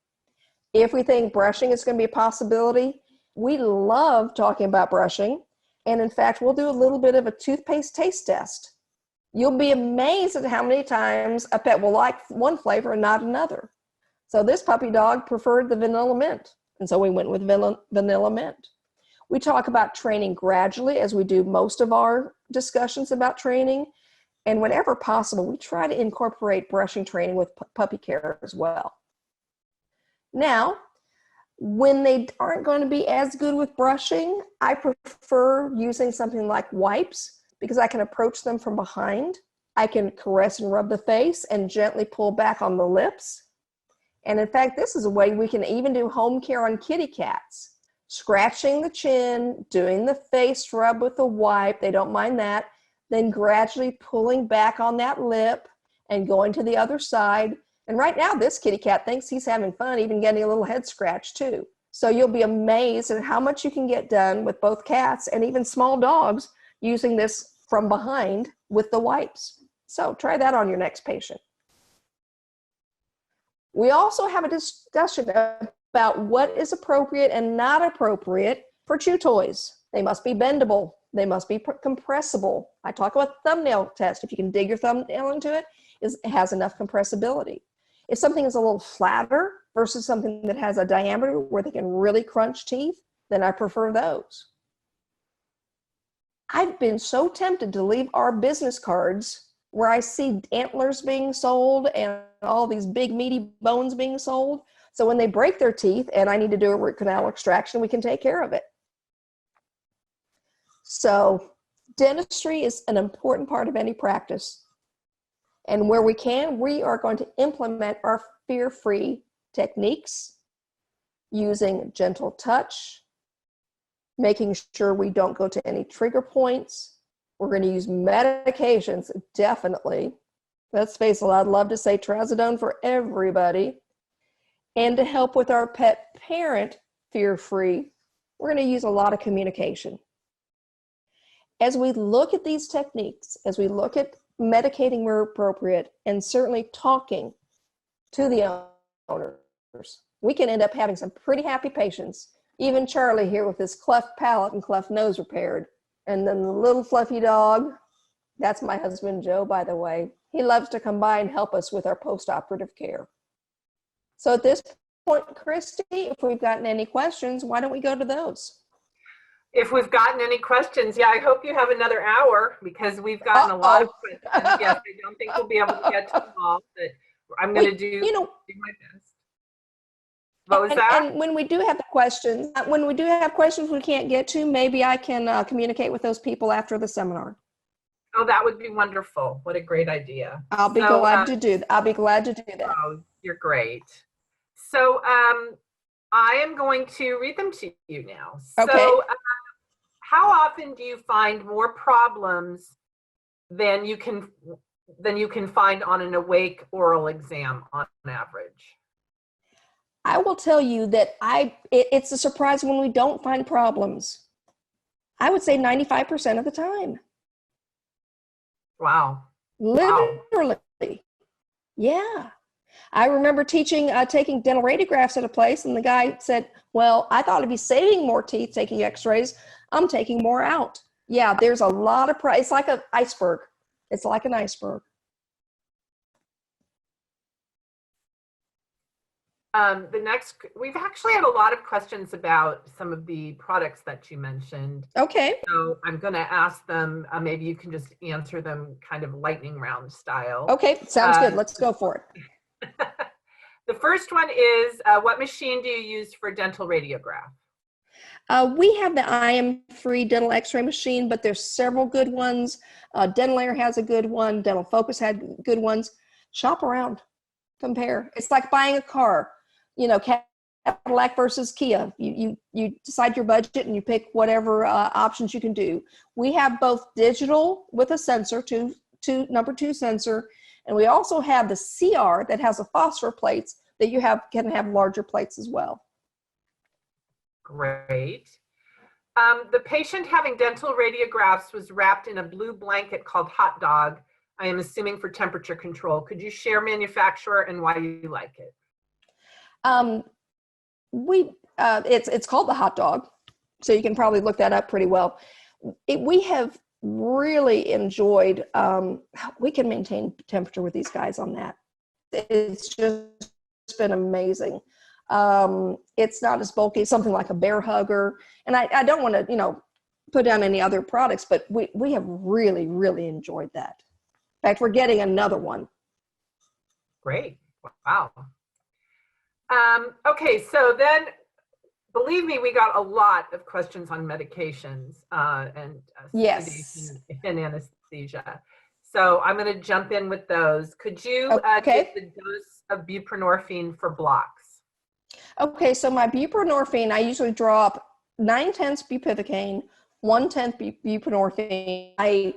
Speaker 2: If we think brushing is going to be a possibility, we love talking about brushing. And in fact, we'll do a little bit of a toothpaste taste test. You'll be amazed at how many times a pet will like one flavor and not another. So this puppy dog preferred the vanilla mint. And so we went with vanilla mint. We talk about training gradually, as we do most of our discussions about training. And whenever possible, we try to incorporate brushing training with puppy care as well. Now, when they aren't going to be as good with brushing, I prefer using something like wipes because I can approach them from behind. I can caress and rub the face and gently pull back on the lips. And in fact, this is a way we can even do home care on kitty cats. Scratching the chin, doing the face rub with a wipe, they don't mind that, then gradually pulling back on that lip and going to the other side. And right now, this kitty cat thinks he's having fun, even getting a little head scratch too. So you'll be amazed at how much you can get done with both cats and even small dogs using this from behind with the wipes. So try that on your next patient. We also have a discussion about what is appropriate and not appropriate for chew toys. They must be bendable. They must be compressible. I talk about the thumbnail test. If you can dig your thumbnail into it, it has enough compressibility. If something is a little flatter versus something that has a diameter where they can really crunch teeth, then I prefer those. I've been so tempted to leave our business cards where I see antlers being sold and all these big meaty bones being sold. So when they break their teeth and I need to do a root canal extraction, we can take care of it. So dentistry is an important part of any practice. And where we can, we are going to implement our fear-free techniques using gentle touch, making sure we don't go to any trigger points. We're going to use medications, definitely. Let's face it, I'd love to say trazodone for everybody. And to help with our pet parent fear-free, we're going to use a lot of communication. As we look at these techniques, as we look at medicating where appropriate, and certainly talking to the owners, we can end up having some pretty happy patients. Even Charlie here with his cleft palate and cleft nose repaired. And then the little fluffy dog, that's my husband Joe, by the way. He loves to come by and help us with our post-operative care. So at this point, Christy, if we've gotten any questions, why don't we go to those?
Speaker 1: If we've gotten any questions, yeah, I hope you have another hour because we've gotten a lot of questions. Yes, I don't think we'll be able to get to them all, but I'm going to do my best. What was that?
Speaker 2: And when we do have questions we can't get to, maybe I can communicate with those people after the seminar.
Speaker 1: Oh, that would be wonderful. What a great idea.
Speaker 2: I'll be glad to do that.
Speaker 1: Oh, you're great. So I am going to read them to you now.
Speaker 2: Okay.
Speaker 1: So how often do you find more problems than you can find on an awake oral exam on average?
Speaker 2: I will tell you that it's a surprise when we don't find problems. I would say 95% of the time.
Speaker 1: Wow.
Speaker 2: Literally. Wow. Yeah. I remember taking dental radiographs at a place, and the guy said, well, I thought I'd be saving more teeth taking x-rays. I'm taking more out. Yeah, there's a lot of it's like an iceberg. It's like an iceberg.
Speaker 1: We've actually had a lot of questions about some of the products that you mentioned.
Speaker 2: Okay.
Speaker 1: So I'm going to ask them, maybe you can just answer them kind of lightning round style.
Speaker 2: Okay, sounds good. Let's go for it.
Speaker 1: The first one is, what machine do you use for dental radiograph?
Speaker 2: We have the IM-free dental x-ray machine, but there's several good ones. Dental Air has a good one. Dental Focus had good ones. Shop around, compare. It's like buying a car. Cadillac versus Kia. You decide your budget and you pick whatever options you can do. We have both digital with a sensor, number 2 sensor, and we also have the CR that has a phosphor plates that can have larger plates as well.
Speaker 1: Great. The patient having dental radiographs was wrapped in a blue blanket called Hot Dog, I am assuming for temperature control. Could you share manufacturer and why you like it?
Speaker 2: It's called the Hot Dog, so you can probably look that up pretty well. We have really enjoyed, we can maintain temperature with these guys on that. It's just been amazing. It's not as bulky as something like a bear hugger. And I don't want to, put down any other products, but we have really, really enjoyed that. In fact, we're getting another one.
Speaker 1: Great. Wow. Okay, so then, believe me, we got a lot of questions on medications and
Speaker 2: yes,
Speaker 1: and anesthesia. So I'm going to jump in with those. Could you give the dose of buprenorphine for blocks?
Speaker 2: Okay, so my buprenorphine, I usually draw up 9/10 bupivacaine, 1/10 buprenorphine. I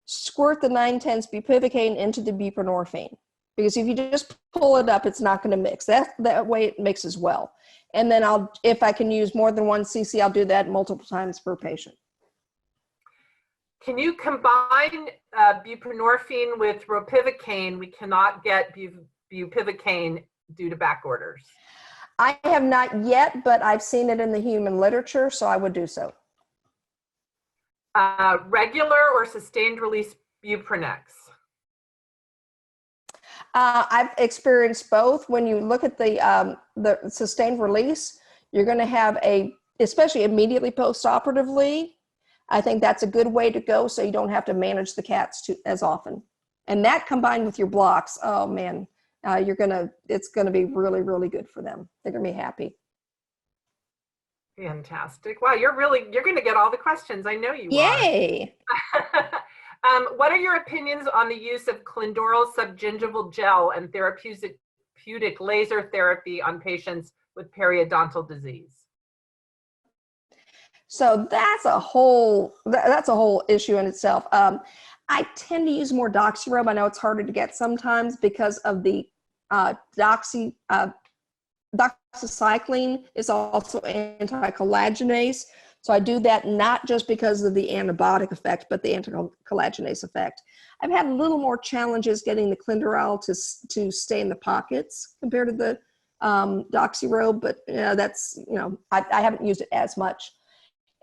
Speaker 2: squirt the 9/10 bupivacaine into the buprenorphine. Because if you just pull it up, it's not going to mix. That way it mixes well. And then if I can use more than 1 cc, I'll do that multiple times per patient.
Speaker 1: Can you combine buprenorphine with ropivacaine? We cannot get bupivacaine due to back orders.
Speaker 2: I have not yet, but I've seen it in the human literature, so I would do so.
Speaker 1: Regular or sustained release buprenex?
Speaker 2: I've experienced both. When you look at the sustained release, you're going to have especially immediately postoperatively, I think that's a good way to go so you don't have to manage the cats as often. And that combined with your blocks, oh man, it's going to be really, really good for them. They're going to be happy.
Speaker 1: Fantastic. Wow, you're going to get all the questions. I know you are.
Speaker 2: Yay.
Speaker 1: What are your opinions on the use of clindorol subgingival gel and therapeutic laser therapy on patients with periodontal disease?
Speaker 2: So that's a whole issue in itself. I tend to use more doxyrobe. I know it's harder to get sometimes because of the doxycycline is also anti-collagenase. So I do that not just because of the antibiotic effect, but the anti-collagenase effect. I've had a little more challenges getting the clindorol to stay in the pockets compared to the doxyrobe, but that's, I haven't used it as much.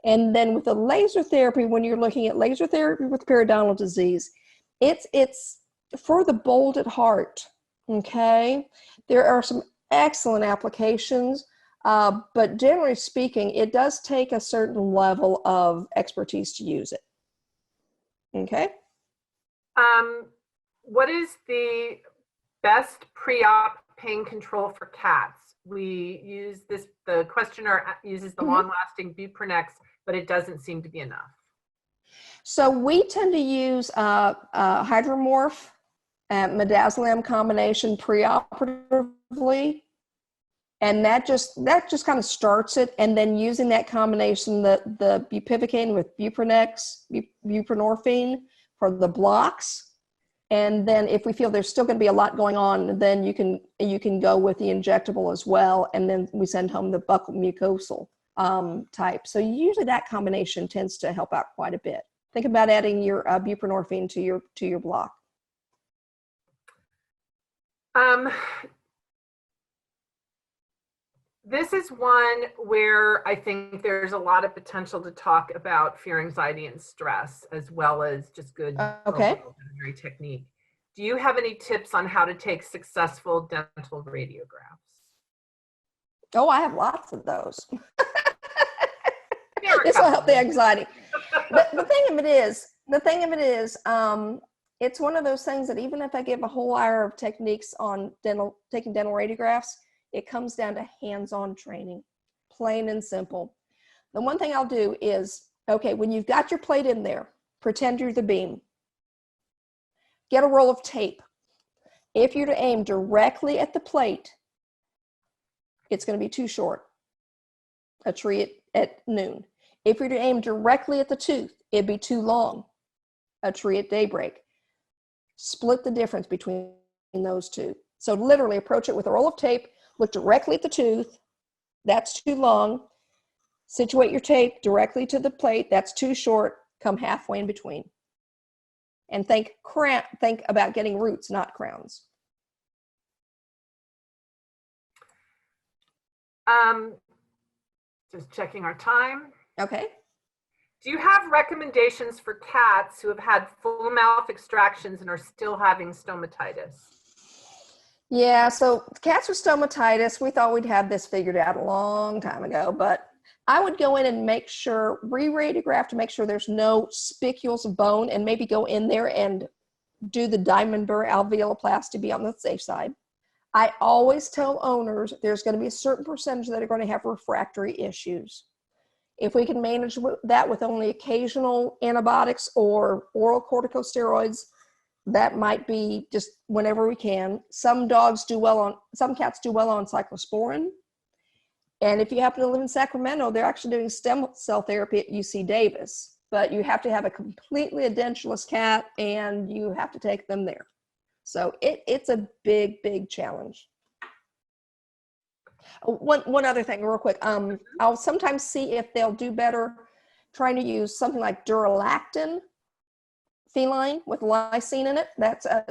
Speaker 2: And then with the laser therapy, when you're looking at laser therapy with periodontal disease, it's for the bold at heart, okay? There are some excellent applications, but generally speaking, it does take a certain level of expertise to use it, okay?
Speaker 1: What is the Best pre-op pain control for cats. We use this, the questionnaire uses the long-lasting Buprenex, but it doesn't seem to be enough.
Speaker 2: So we tend to use Hydra Morph and midazolam combination preoperatively. And that just kind of starts it. And then using that combination, the bupivacaine with Buprenex, buprenorphine for the blocks. And then if we feel there's still going to be a lot going on, then you can go with the injectable as well. And then we send home the buccal mucosal type. So usually that combination tends to help out quite a bit. Think about adding your buprenorphine to your block.
Speaker 1: This is one where I think there's a lot of potential to talk about fear, anxiety, and stress, as well as just good veterinary technique. Do you have any tips on how to take successful dental radiographs?
Speaker 2: Oh, I have lots of those. This will help the anxiety. The thing of it is, it's one of those things that even if I give a whole hour of techniques on taking dental radiographs, it comes down to hands-on training, plain and simple. The one thing I'll do is, okay, when you've got your plate in there, pretend you're the beam. Get a roll of tape. If you're to aim directly at the plate, it's going to be too short, a tree at noon. If you're to aim directly at the tooth, it'd be too long, a tree at daybreak. Split the difference between those two. So literally approach it with a roll of tape, look directly at the tooth, that's too long. Situate your tape directly to the plate, that's too short, come halfway in between. And think about getting roots, not crowns.
Speaker 1: Just checking our time.
Speaker 2: Okay.
Speaker 1: Do you have recommendations for cats who have had full mouth extractions and are still having stomatitis?
Speaker 2: Yeah, so cats with stomatitis, we thought we'd have this figured out a long time ago, but I would go in and make sure, re-radiograph to make sure there's no spicules of bone, and maybe go in there and do the diamond burr alveoloplasty to be on the safe side. I always tell owners there's going to be a certain percentage that are going to have refractory issues. If we can manage that with only occasional antibiotics or oral corticosteroids, that might be just whenever we can. Some cats do well on cyclosporin. And if you happen to live in Sacramento, they're actually doing stem cell therapy at UC Davis. But you have to have a completely edentulous cat, and you have to take them there. So it's a big, big challenge. One other thing real quick. I'll sometimes see if they'll do better trying to use something like Duralactin feline with lysine in it. That's a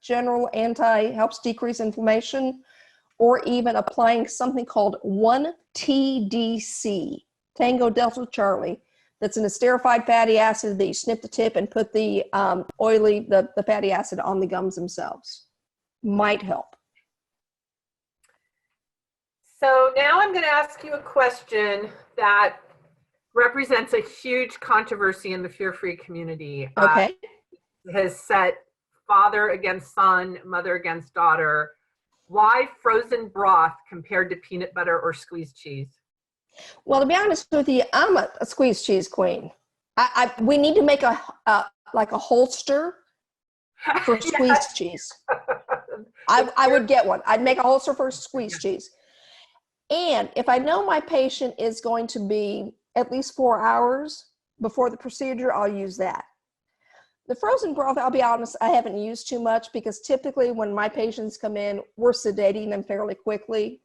Speaker 2: general helps decrease inflammation, or even applying something called 1-TDC, Tango Delta Charlie. That's an esterified fatty acid that you snip the tip and put the the fatty acid on the gums themselves. Might help.
Speaker 1: So now I'm going to ask you a question that represents a huge controversy in the fear-free community.
Speaker 2: Okay.
Speaker 1: Has set father against son, mother against daughter. Why frozen broth compared to peanut butter or squeezed cheese?
Speaker 2: Well, to be honest with you, I'm a squeezed cheese queen. We need to make a holster for squeezed cheese. I would get one. I'd make a holster for squeezed cheese. And if I know my patient is going to be at least 4 hours before the procedure, I'll use that. The frozen broth, I'll be honest, I haven't used too much, because typically when my patients come in, we're sedating them fairly quickly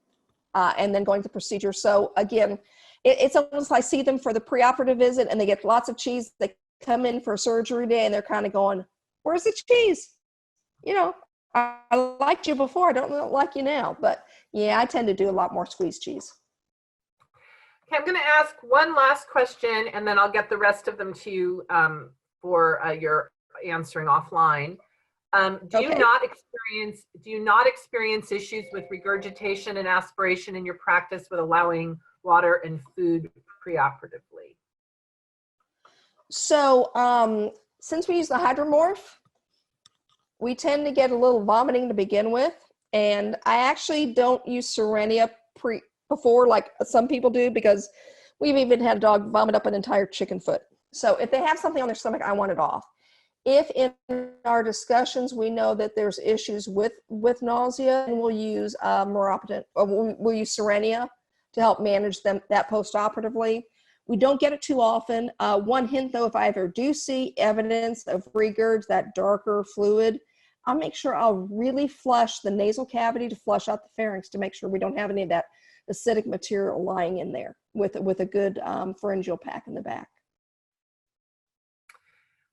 Speaker 2: and then going to the procedure. So again, it's almost like I see them for the preoperative visit and they get lots of cheese. They come in for a surgery day and they're kind of going, where's the cheese? You know, I liked you before, I don't like you now. But yeah, I tend to do a lot more squeezed cheese.
Speaker 1: Okay, I'm going to ask one last question, and then I'll get the rest of them to you for your answering offline. Do you not experience issues with regurgitation and aspiration in your practice with allowing water and food preoperatively?
Speaker 2: So since we use the Hydra Morph, we tend to get a little vomiting to begin with. And I actually don't use Serenia before like some people do, because we've even had a dog vomit up an entire chicken foot. So if they have something on their stomach, I want it off. If in our discussions we know that there's issues with nausea, and we'll use meropenem, or we'll use Serenia to help manage that postoperatively. We don't get it too often. One hint though, if I ever do see evidence of regurg, that darker fluid, I'll make sure I'll really flush the nasal cavity to flush out the pharynx to make sure we don't have any of that acidic material lying in there with a good pharyngeal pack in the back.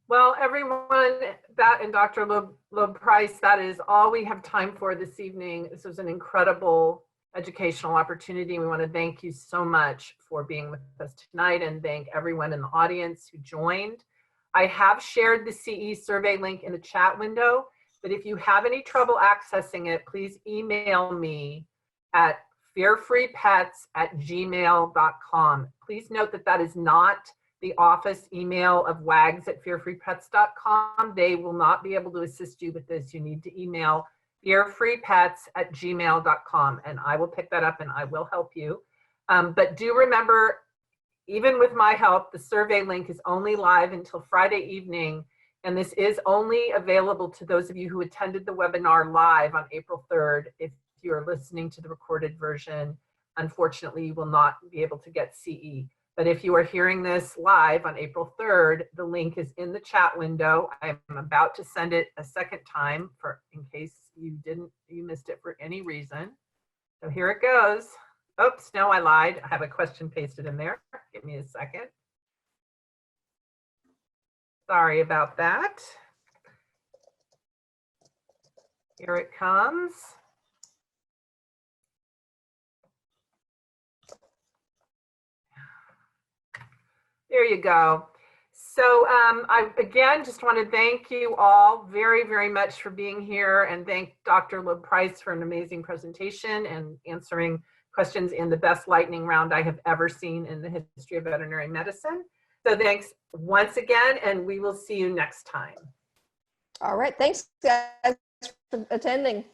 Speaker 1: Well, everyone, that and Dr. Loeb Price, that is all we have time for this evening. This was an incredible educational opportunity. We want to thank you so much for being with us tonight, and thank everyone in the audience who joined. I have shared the CE survey link in the chat window, but if you have any trouble accessing it, please email me at fearfreepets@gmail.com. Please note that that is not the office email of wags@fearfreepets.com. They will not be able to assist you with this. You need to email fearfreepets@gmail.com, and I will pick that up and I will help you. But do remember, even with my help, the survey link is only live until Friday evening, and this is only available to those of you who attended the webinar live on April 3rd. If you're listening to the recorded version, unfortunately, you will not be able to get CE. But if you are hearing this live on April 3rd, the link is in the chat window. I'm about to send it a second time in case you missed it for any reason. So here it goes. Oops, no, I lied. I have a question pasted in there. Give me a second. Sorry about that. Here it comes. There you go. So I again just want to thank you all very, very much for being here, and thank Dr. Loeb Price for an amazing presentation and answering questions in the best lightning round I have ever seen in the history of veterinary medicine. So thanks once again, and we will see you next time.
Speaker 2: All right, thanks guys for attending.